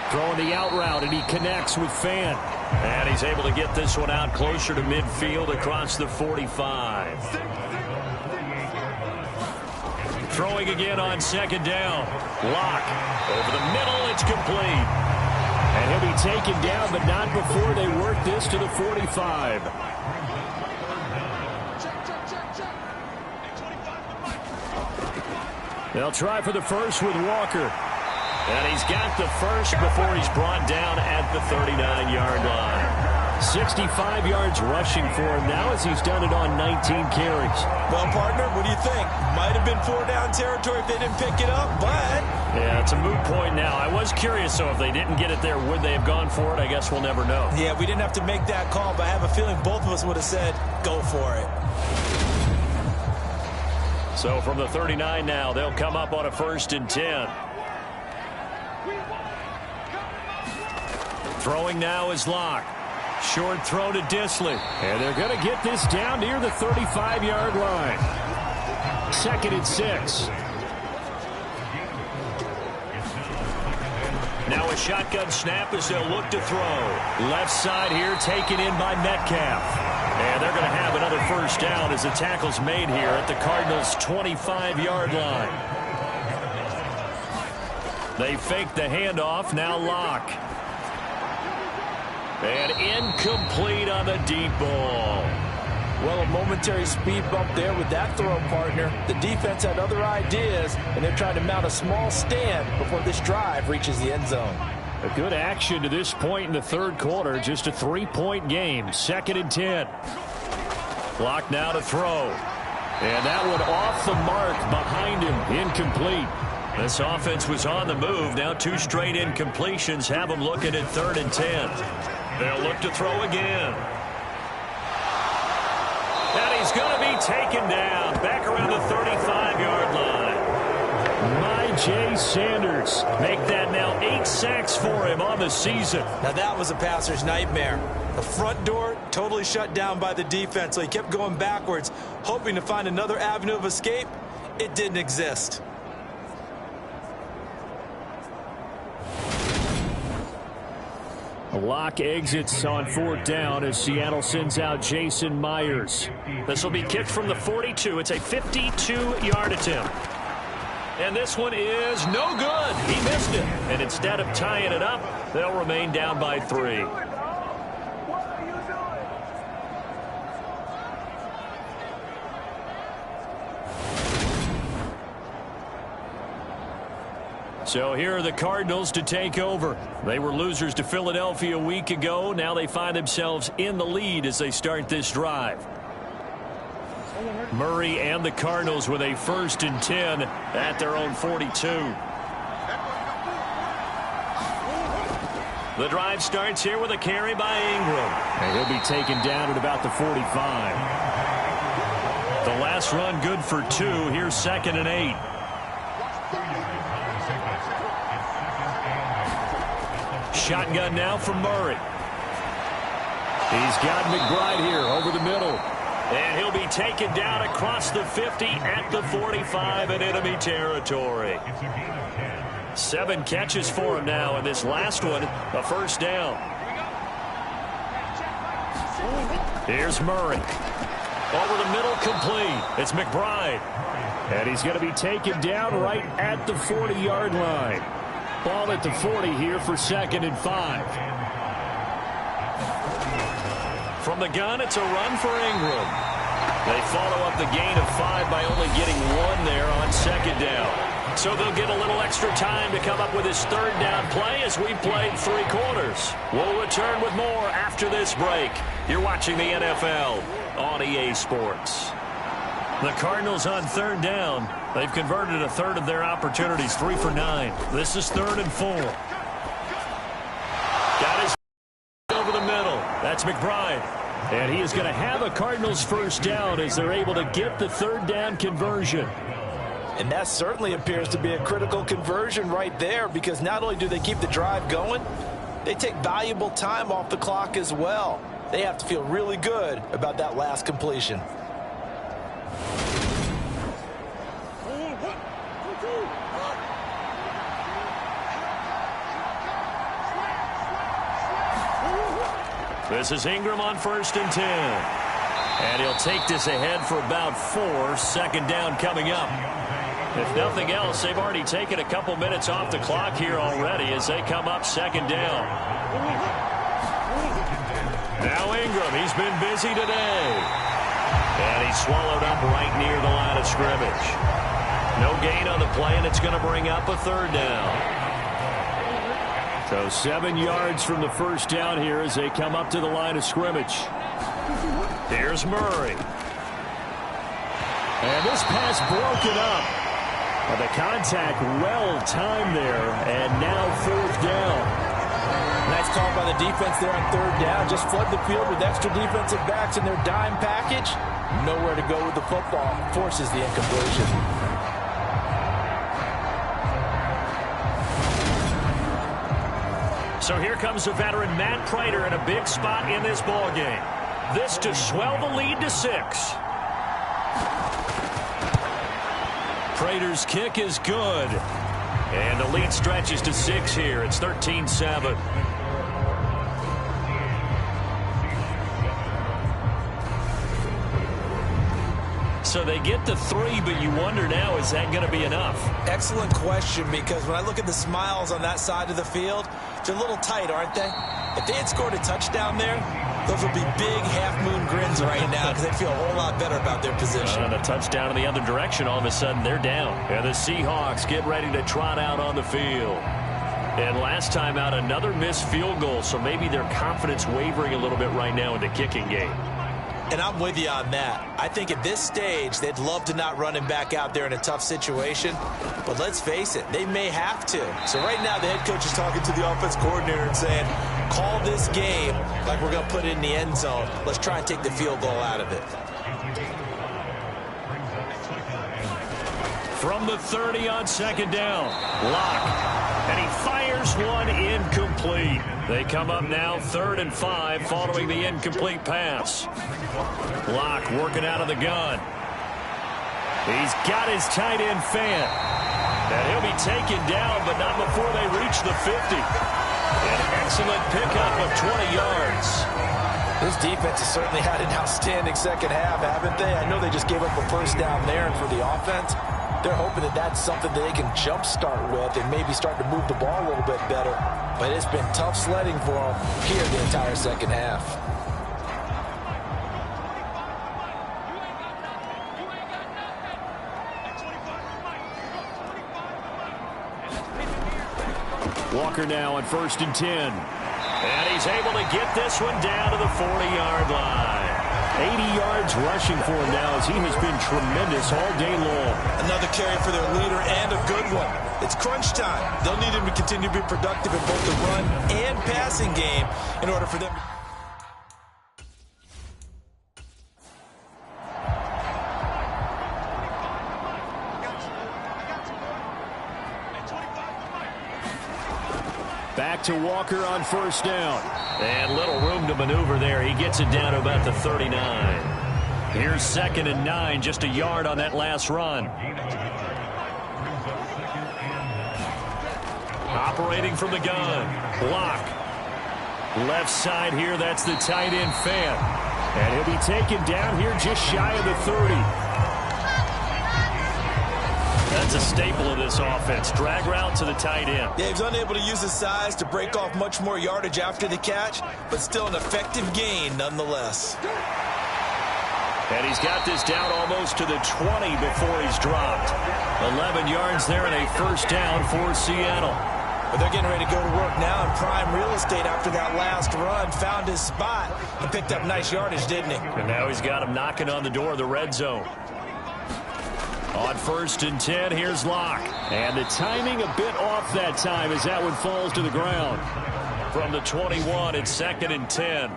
throwing the out route, and he connects with Fan. And he's able to get this one out closer to midfield across the 45. Throwing again on second down. Locke over the middle, it's complete. And he'll be taken down, but not before they work this to the 45. They'll try for the first with Walker. And he's got the first before he's brought down at the 39-yard line. 65 yards rushing for him now as he's done it on 19 carries. Well, partner, what do you think? Might have been 4-down territory if they didn't pick it up, but... Yeah, it's a moot point now. I was curious, so if they didn't get it there, would they have gone for it? I guess we'll never know. Yeah, we didn't have to make that call, but I have a feeling both of us would have said, go for it. So from the 39 now, they'll come up on a 1st and 10. Throwing now is Locke. Short throw to Disley. And they're going to get this down near the 35-yard line. 2nd and 6. Now a shotgun snap as they'll look to throw. Left side here taken in by Metcalf. And they're going to have another first down as the tackle's made here at the Cardinals' 25-yard line. They fake the handoff. Now Locke. And incomplete on the deep ball. Well, a momentary speed bump there with that throw, partner. The defense had other ideas, and they're trying to mount a small stand before this drive reaches the end zone. A good action to this point in the third quarter. Just a 3-point game. 2nd and 10. Locke now to throw. And that one off the mark behind him. Incomplete. This offense was on the move. Now 2 straight incompletions have them looking at 3rd and 10. They'll look to throw again. And he's going to be taken down back around the 35-yard line. Jay Sanders make that now 8 sacks for him on the season. Now that was a passer's nightmare. The front door totally shut down by the defense, so he kept going backwards, hoping to find another avenue of escape. It didn't exist. Locke exits on 4th down as Seattle sends out Jason Myers. This will be kicked from the 42. It's a 52-yard attempt. And this one is no good. He missed it. And instead of tying it up, they'll remain down by 3. So here are the Cardinals to take over. They were losers to Philadelphia a week ago. Now they find themselves in the lead as they start this drive. Murray and the Cardinals with a 1st and 10 at their own 42. The drive starts here with a carry by Ingram. And he'll be taken down at about the 45. The last run good for 2. Here's 2nd and 8. Shotgun now from Murray. He's got McBride here over the middle. And he'll be taken down across the 50 at the 45 in enemy territory. 7 catches for him now, and this last one, a 1st down. Here's Murray. Over the middle, complete. It's McBride. And he's going to be taken down right at the 40-yard line. Ball at the 40 here for 2nd and 5. From the gun, it's a run for Ingram. They follow up the gain of 5 by only getting 1 there on 2nd down. So they'll get a little extra time to come up with his 3rd down play as we played 3 quarters. We'll return with more after this break. You're watching the NFL on EA Sports. The Cardinals on 3rd down. They've converted a third of their opportunities, 3 for 9. This is 3rd and 4. Got his over the middle. That's McBride. And he is going to have a Cardinals 1st down as they're able to get the 3rd down conversion. And that certainly appears to be a critical conversion right there, because not only do they keep the drive going, they take valuable time off the clock as well. They have to feel really good about that last completion. This is Ingram on 1st and 10. And he'll take this ahead for about 4. 2nd down coming up. If nothing else, they've already taken a couple minutes off the clock here already as they come up 2nd down. Now Ingram, he's been busy today. And he's swallowed up right near the line of scrimmage. No gain on the play, and it's going to bring up a 3rd down. So 7 yards from the 1st down here as they come up to the line of scrimmage. Here's Murray. And this pass broken up. And the contact well timed there. And now 4th down. Nice call by the defense there on 3rd down. Just flood the field with extra defensive backs in their dime package. Nowhere to go with the football. Forces the incompletion. So here comes the veteran Matt Prater in a big spot in this ball game. This to swell the lead to 6. Prater's kick is good. And the lead stretches to 6 here. It's 13-7. So they get the 3, but you wonder now, is that going to be enough? Excellent question, because when I look at the smiles on that side of the field, they're a little tight, aren't they? If they had scored a touchdown there, those would be big half-moon grins right now because they'd feel a whole lot better about their position. And a touchdown in the other direction, all of a sudden they're down. And the Seahawks get ready to trot out on the field. And last time out, another missed field goal, so maybe their confidence wavering a little bit right now in the kicking game. And I'm with you on that. I think at this stage, they'd love to not run him back out there in a tough situation. But let's face it, they may have to. So right now, the head coach is talking to the offense coordinator and saying, call this game like we're going to put it in the end zone. Let's try and take the field goal out of it. From the 30 on 2nd down, Locke. And he fires one incomplete. They come up now 3rd and 5 following the incomplete pass. Locke working out of the gun. He's got his tight end Fant. And he'll be taken down, but not before they reach the 50. An excellent pickup of 20 yards. This defense has certainly had an outstanding second half, haven't they? I know they just gave up a first down there, and for the offense, they're hoping that that's something that they can jumpstart with and maybe start to move the ball a little bit better. But it's been tough sledding for them here the entire second half. Walker now on 1st and 10. And he's able to get this one down to the 40-yard line. 80 yards rushing for him now as he has been tremendous all day long. Another carry for their leader and a good one. It's crunch time. They'll need him to continue to be productive in both the run and passing game in order for them to... Back to Walker on 1st down. And little room to maneuver there. He gets it down to about the 39. Here's 2nd and 9, just a yard on that last run. Operating from the gun. Block. Left side here, that's the tight end Fan. And he'll be taken down here just shy of the 30. That's a staple of this offense. Drag route to the tight end. Yeah, he's unable to use his size to break off much more yardage after the catch, but still an effective gain nonetheless. And he's got this down almost to the 20 before he's dropped. 11 yards there and a 1st down for Seattle. But they're getting ready to go to work now in prime real estate after that last run. Found his spot and picked up nice yardage, didn't he? And now he's got him knocking on the door of the red zone. On 1st and 10, here's Locke. And the timing a bit off that time as that one falls to the ground. From the 21, it's 2nd and 10.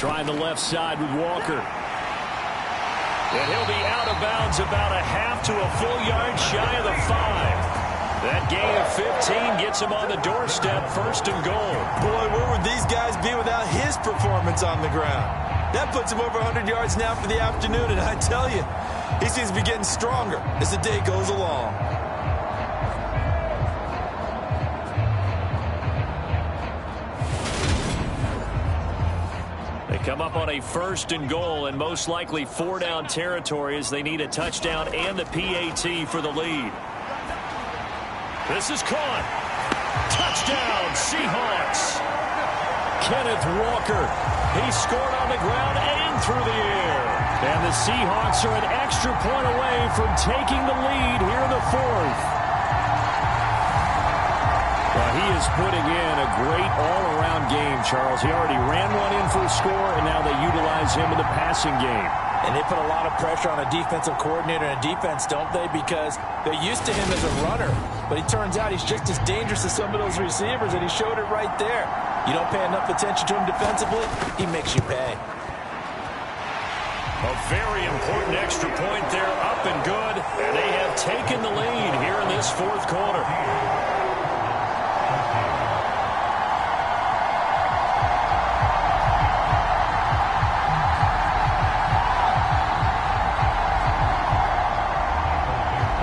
Trying the left side with Walker. And he'll be out of bounds about a half to a full yard shy of the 5. That gain of 15 gets him on the doorstep, 1st and goal. Boy, where would these guys be without his performance on the ground? That puts him over 100 yards now for the afternoon, and I tell you, he seems to be getting stronger as the day goes along. They come up on a 1st and goal, and most likely 4-down territory as they need a touchdown and the PAT for the lead. This is caught. Touchdown, Seahawks. Kenneth Walker. He scored on the ground and through the air. And the Seahawks are an extra point away from taking the lead here in the 4th. Well, he is putting in a great all-around game, Charles. He already ran one in for a score, and now they utilize him in the passing game. And they put a lot of pressure on a defensive coordinator and defense, don't they? Because they're used to him as a runner. But it turns out he's just as dangerous as some of those receivers, and he showed it right there. You don't pay enough attention to him defensively, he makes you pay. A very important extra point there, up and good. And they have taken the lead here in this 4th quarter.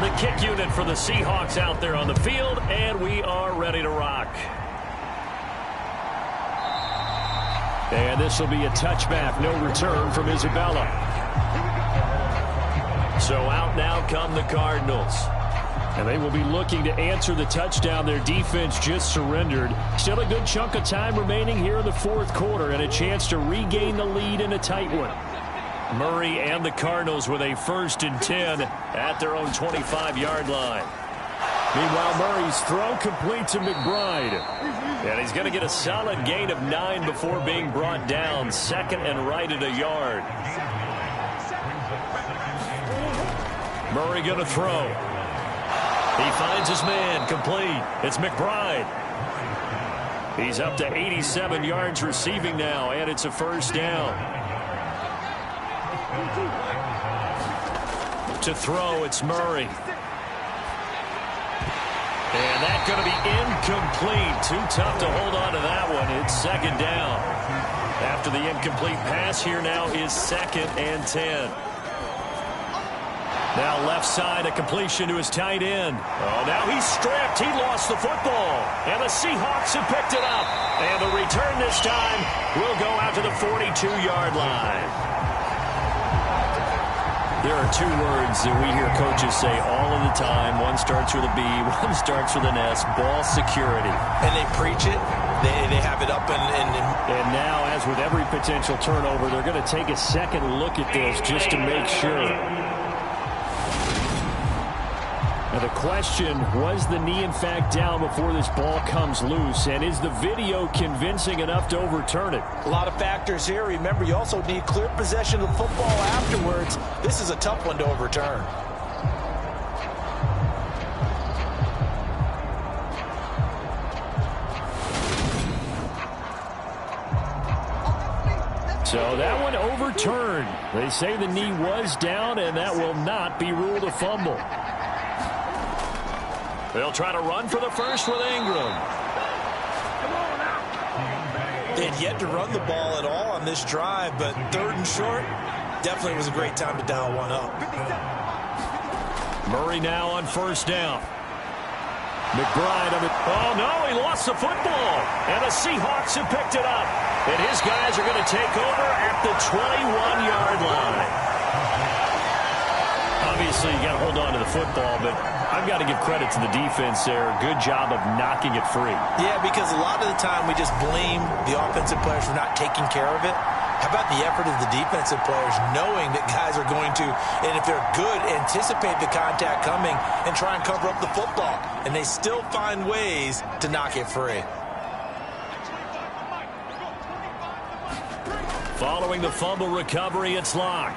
The kick unit for the Seahawks out there on the field, and we are ready to rock. And this will be a touchback, no return from Isabella. So out now come the Cardinals. And they will be looking to answer the touchdown their defense just surrendered. Still a good chunk of time remaining here in the 4th quarter and a chance to regain the lead in a tight one. Murray and the Cardinals with a 1st and 10 at their own 25-yard line. Meanwhile, Murray's throw complete to McBride. And he's going to get a solid gain of 9 before being brought down. 2nd and right at a yard. Murray going to throw. He finds his man, complete. It's McBride. He's up to 87 yards receiving now, and it's a 1st down. To throw, it's Murray. And that's going to be incomplete. Too tough to hold on to that one. It's 2nd down. After the incomplete pass, here now is 2nd and 10. Now left side, a completion to his tight end. Oh, now he's stripped. He lost the football. And the Seahawks have picked it up. And the return this time will go out to the 42-yard line. There are two words that we hear coaches say all of the time. One starts with a B, one starts with an S, ball security. And they preach it. They have it up And now, as with every potential turnover, they're going to take a second look at this just to make sure. Now the question, was the knee in fact down before this ball comes loose? And is the video convincing enough to overturn it? A lot of factors here. Remember, you also need clear possession of the football afterwards. This is a tough one to overturn. So that one overturned. They say the knee was down, and that will not be ruled a fumble. They'll try to run for the first with Ingram. They had yet to run the ball at all on this drive, but third and short, definitely was a great time to dial one up. Murray now on first down. McBride on the... Oh, no, he lost the football. And the Seahawks have picked it up. And his guys are going to take over at the 21-yard line. Obviously, you got to hold on to the football, but I've got to give credit to the defense there. Good job of knocking it free. Yeah, because a lot of the time we just blame the offensive players for not taking care of it. How about the effort of the defensive players knowing that guys are going to, and if they're good, anticipate the contact coming and try and cover up the football. And they still find ways to knock it free. Following the fumble recovery, it's Locke.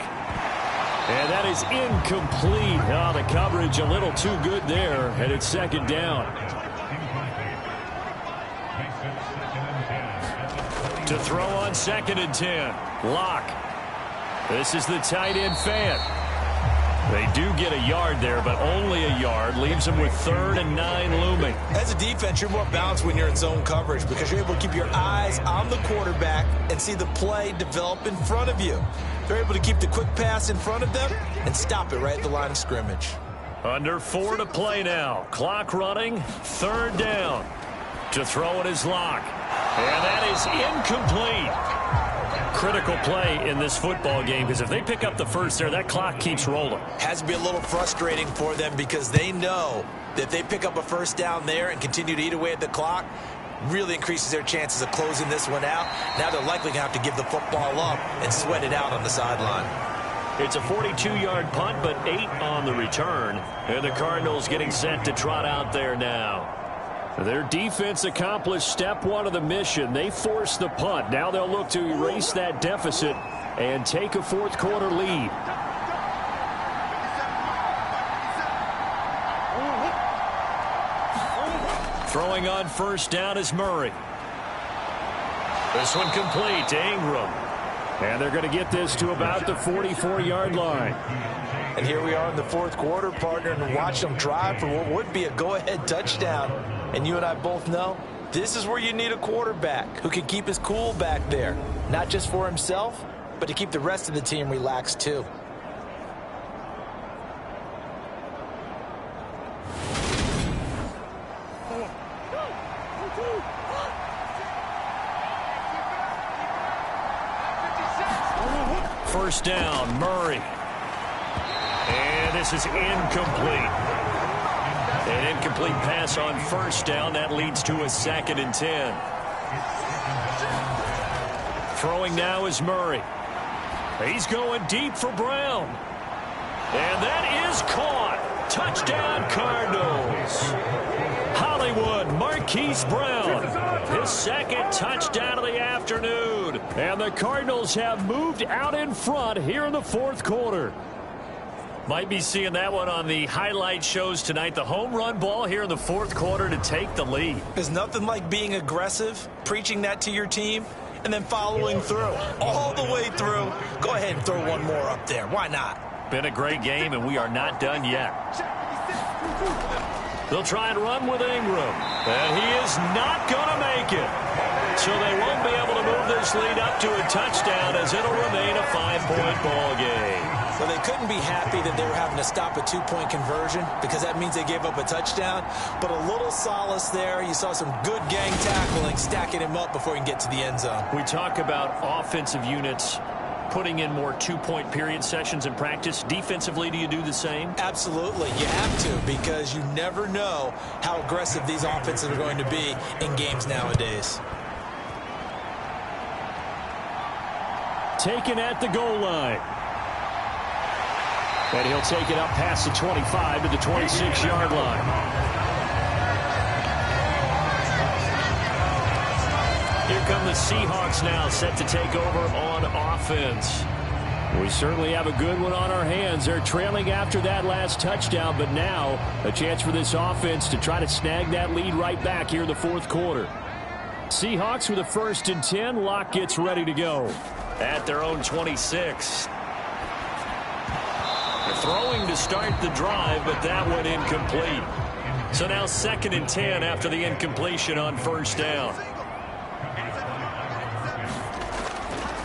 And that is incomplete. Oh, the coverage a little too good there, and it's second down. To throw on 2nd and 10. Locke. This is the tight end fan. They do get a yard there, but only a yard. Leaves them with 3rd and 9 looming. As a defense, you're more balanced when you're in zone coverage because you're able to keep your eyes on the quarterback and see the play develop in front of you. They're able to keep the quick pass in front of them and stop it right at the line of scrimmage. Under 4 to play now. Clock running. 3rd down. To throw it is Locke. And that is incomplete. Critical play in this football game because if they pick up the first there, that clock keeps rolling. Has to be a little frustrating for them because they know that if they pick up a first down there and continue to eat away at the clock, really increases their chances of closing this one out. Now they're likely going to have to give the football up and sweat it out on the sideline. It's a 42-yard punt, but 8 on the return. And the Cardinals getting set to trot out there now. Their defense accomplished step 1 of the mission. They forced the punt. Now they'll look to erase that deficit and take a fourth-quarter lead. Throwing on first down is Murray. This one complete to Ingram. And they're going to get this to about the 44-yard line. And here we are in the fourth quarter, partner, and watch them drive for what would be a go-ahead touchdown. And you and I both know this is where you need a quarterback who can keep his cool back there, not just for himself, but to keep the rest of the team relaxed too. First down, Murray. And this is incomplete. An incomplete pass on first down. That leads to a 2nd and 10. Throwing now is Murray. He's going deep for Brown. And that is caught. Touchdown, Cardinals. Hollywood, Marquise Brown. His 2nd touchdown of the afternoon. And the Cardinals have moved out in front here in the fourth quarter. Might be seeing that one on the highlight shows tonight. The home run ball here in the fourth quarter to take the lead. There's nothing like being aggressive, preaching that to your team, and then following through. All the way through. Go ahead and throw one more up there. Why not? Been a great game, and we are not done yet. They'll try and run with Ingram. And he is not going to make it. So they won't be able to move this lead up to a touchdown as it'll remain a 5-point ball game. Well, they couldn't be happy that they were having to stop a two-point conversion because that means they gave up a touchdown. But a little solace there. You saw some good gang tackling, stacking him up before he can get to the end zone. We talk about offensive units putting in more two-point period sessions in practice. Defensively, do you do the same? Absolutely. You have to, because you never know how aggressive these offenses are going to be in games nowadays. Taken at the goal line. And he'll take it up past the 25 to the 26-yard line. Here come the Seahawks now, set to take over on offense. We certainly have a good one on our hands. They're trailing after that last touchdown, but now a chance for this offense to try to snag that lead right back here in the fourth quarter. Seahawks with a 1st and 10. Locke gets ready to go at their own 26. They're throwing to start the drive, but that one incomplete. So now 2nd and 10 after the incompletion on 1st down.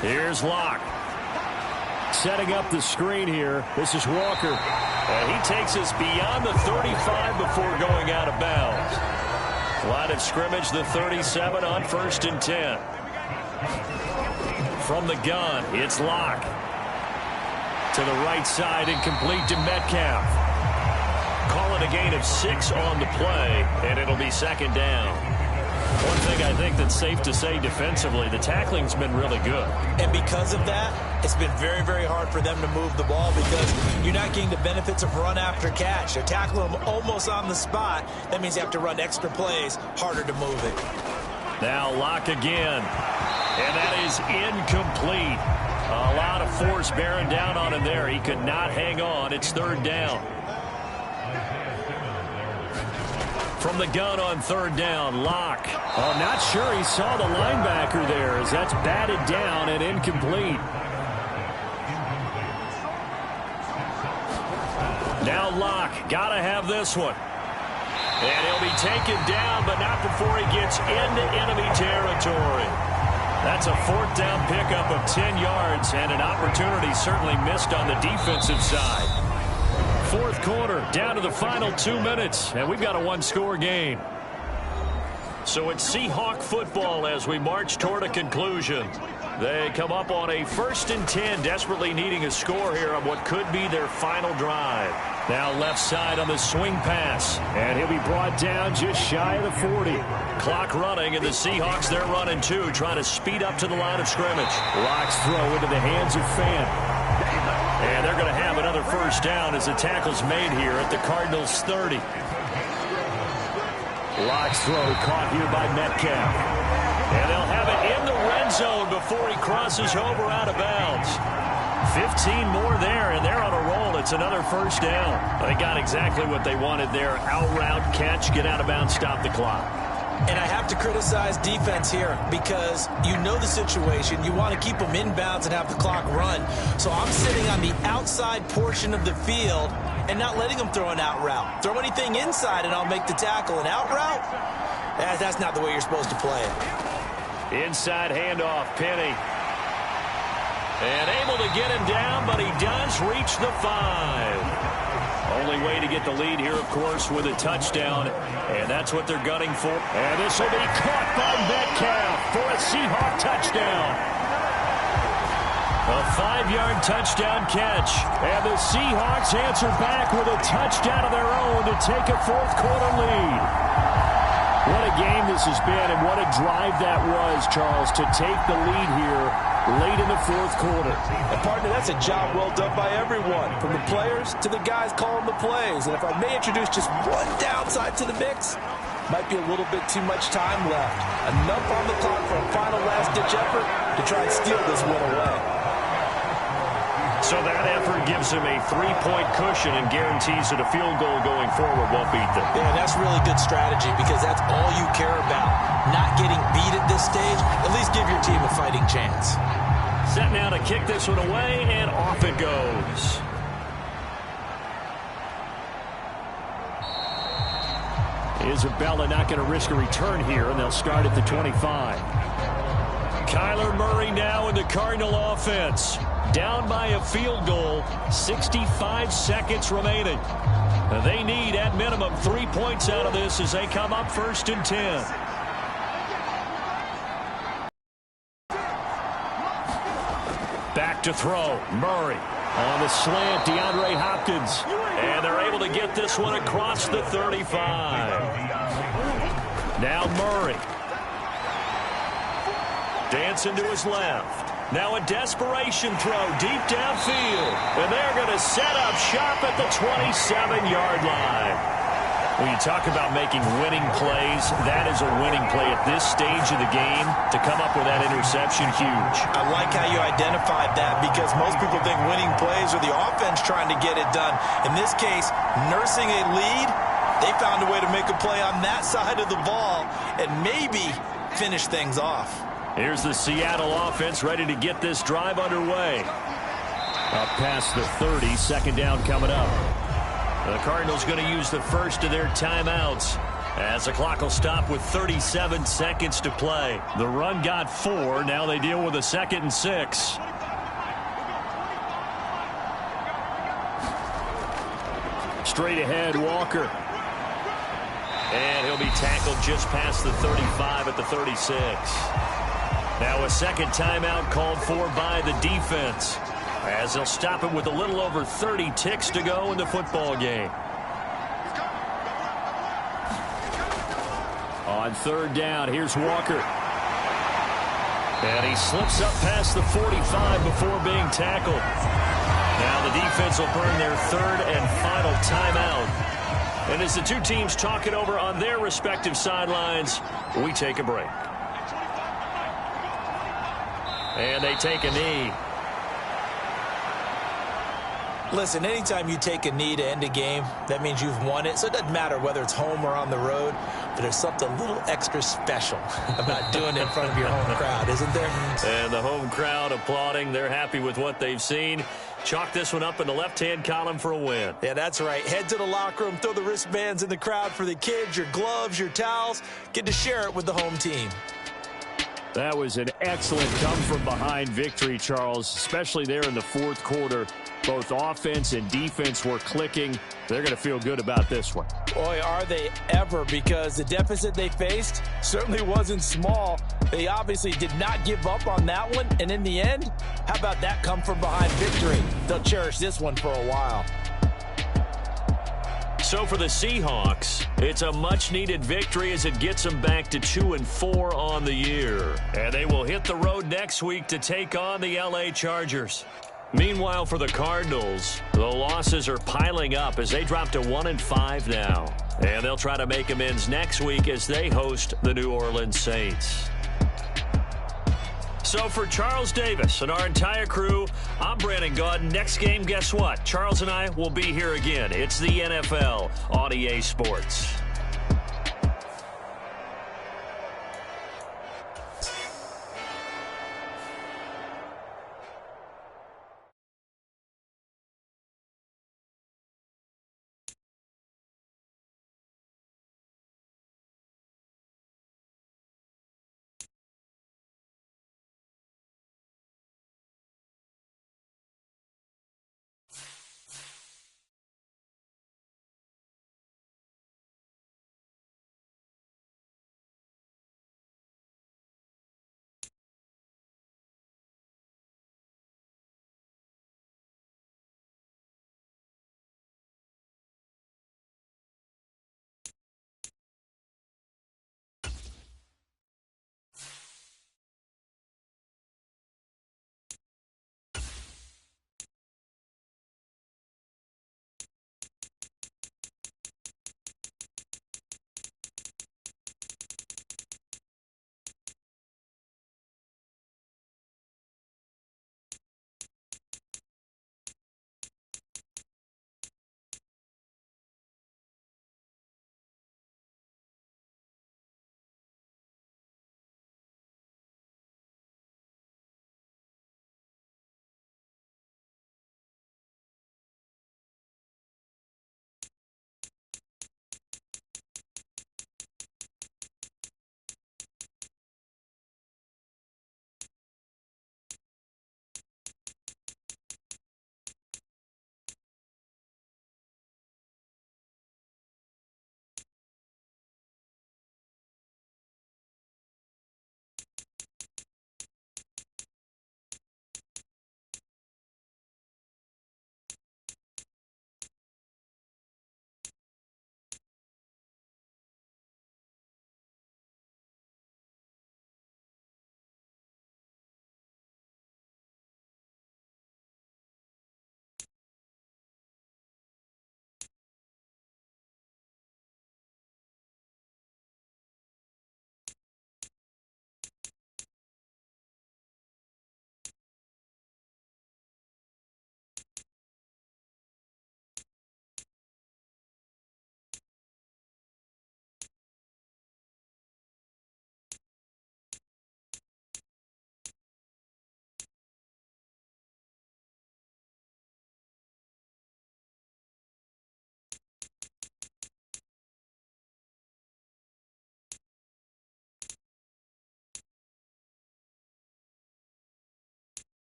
Here's Locke. Setting up the screen here. This is Walker. And he takes us beyond the 35 before going out of bounds. Line of scrimmage, the 37 on 1st and 10. From the gun, it's Locke. To the right side, incomplete to Metcalf. Call it a gain of 6 on the play, and it'll be 2nd down. One thing I think that's safe to say defensively, the tackling's been really good. And because of that, it's been very, very hard for them to move the ball because you're not getting the benefits of run after catch. They're tackling them almost on the spot. That means you have to run extra plays, harder to move it. Now Locke again. And that is incomplete. A lot of force bearing down on him there. He could not hang on. It's 3rd down. From the gun on 3rd down, Locke. I'm not sure he saw the linebacker there as that's batted down and incomplete. Now Locke, gotta have this one. And he'll be taken down, but not before he gets into enemy territory. That's a 4th down pickup of 10 yards and an opportunity certainly missed on the defensive side. 4th quarter, down to the final 2 minutes, and we've got a 1-score game. So it's Seahawk football as we march toward a conclusion. They come up on a 1st and 10, desperately needing a score here on what could be their final drive. Now left side on the swing pass, and he'll be brought down just shy of the 40. Clock running, and the Seahawks, they're running too, trying to speed up to the line of scrimmage. Locke's throw into the hands of Fant. And they're going to have another 1st down as the tackle's made here at the Cardinals' 30. Locke's throw caught here by Metcalf. And they'll have it in the red zone before he crosses over out of bounds. 15 more there, and they're on a roll. It's another 1st down. They got exactly what they wanted there. Out route, catch, get out of bounds, stop the clock. And I have to criticize defense here because you know the situation. You want to keep them inbounds and have the clock run. So I'm sitting on the outside portion of the field and not letting them throw an out route. Throw anything inside and I'll make the tackle. An out route? That's not the way you're supposed to play it. Inside handoff, Penny. And able to get him down, but he does reach the 5. Only way to get the lead here, of course, with a touchdown, and that's what they're gunning for. And this will be caught by Metcalf for a Seahawk touchdown. A 5-yard touchdown catch, and the Seahawks answer back with a touchdown of their own to take a 4th quarter lead. What a game this has been, and what a drive that was, Charles, to take the lead here late in the 4th quarter. And partner, that's a job well done by everyone, from the players to the guys calling the plays. And if I may introduce just one downside to the mix, might be a little bit too much time left. Enough on the clock for a final last-ditch effort to try and steal this win away. So that effort gives him a 3-point cushion and guarantees that a field goal going forward won't beat them. Yeah, that's really good strategy because that's all you care about. Not getting beat at this stage, at least give your team a fighting chance. Set now to kick this one away, and off it goes. Isabella not going to risk a return here, and they'll start at the 25. Kyler Murray now in the Cardinal offense. down by a field goal, 65 seconds remaining. They need, at minimum, 3 points out of this as they come up 1st and 10. Back to throw. Murray on the slant. DeAndre Hopkins. And they're able to get this one across the 35. Now Murray. Dancing to his left. Now a desperation throw deep downfield. And they're going to set up shop at the 27-yard line. When you talk about making winning plays, that is a winning play at this stage of the game. To come up with that interception, huge. I like how you identified that because most people think winning plays are the offense trying to get it done. In this case, nursing a lead, they found a way to make a play on that side of the ball and maybe finish things off. Here's the Seattle offense ready to get this drive underway. Up past the 30, 2nd down coming up. The Cardinals going to use the first of their timeouts as the clock will stop with 37 seconds to play. The run got 4. Now they deal with a 2nd and 6. Straight ahead, Walker. And he'll be tackled just past the 35 at the 36. Now a 2nd timeout called for by the defense, as they'll stop it with a little over 30 ticks to go in the football game. On 3rd down, here's Walker. And he slips up past the 45 before being tackled. Now the defense will burn their 3rd and final timeout. And as the two teams talk it over on their respective sidelines, we take a break. And they take a knee. Listen, anytime you take a knee to end a game, that means you've won it. So it doesn't matter whether it's home or on the road, but there's something a little extra special about doing it in front of your home crowd, isn't there? And the home crowd applauding. They're happy with what they've seen. Chalk this one up in the left-hand column for a win. Yeah, that's right. Head to the locker room, throw the wristbands in the crowd for the kids, your gloves, your towels. Get to share it with the home team. That was an excellent come-from-behind victory, Charles, especially there in the 4th quarter. Both offense and defense were clicking. They're going to feel good about this one. Boy, are they ever, because the deficit they faced certainly wasn't small. They obviously did not give up on that one, and in the end, how about that come-from-behind victory? They'll cherish this one for a while. So for the Seahawks, it's a much-needed victory as it gets them back to 2-4 on the year. And they will hit the road next week to take on the LA Chargers. Meanwhile, for the Cardinals, the losses are piling up as they drop to 1-5 now. And they'll try to make amends next week as they host the New Orleans Saints. So for Charles Davis and our entire crew, I'm Brandon Gaudin. Next game, guess what? Charles and I will be here again. It's the NFL on EA Sports.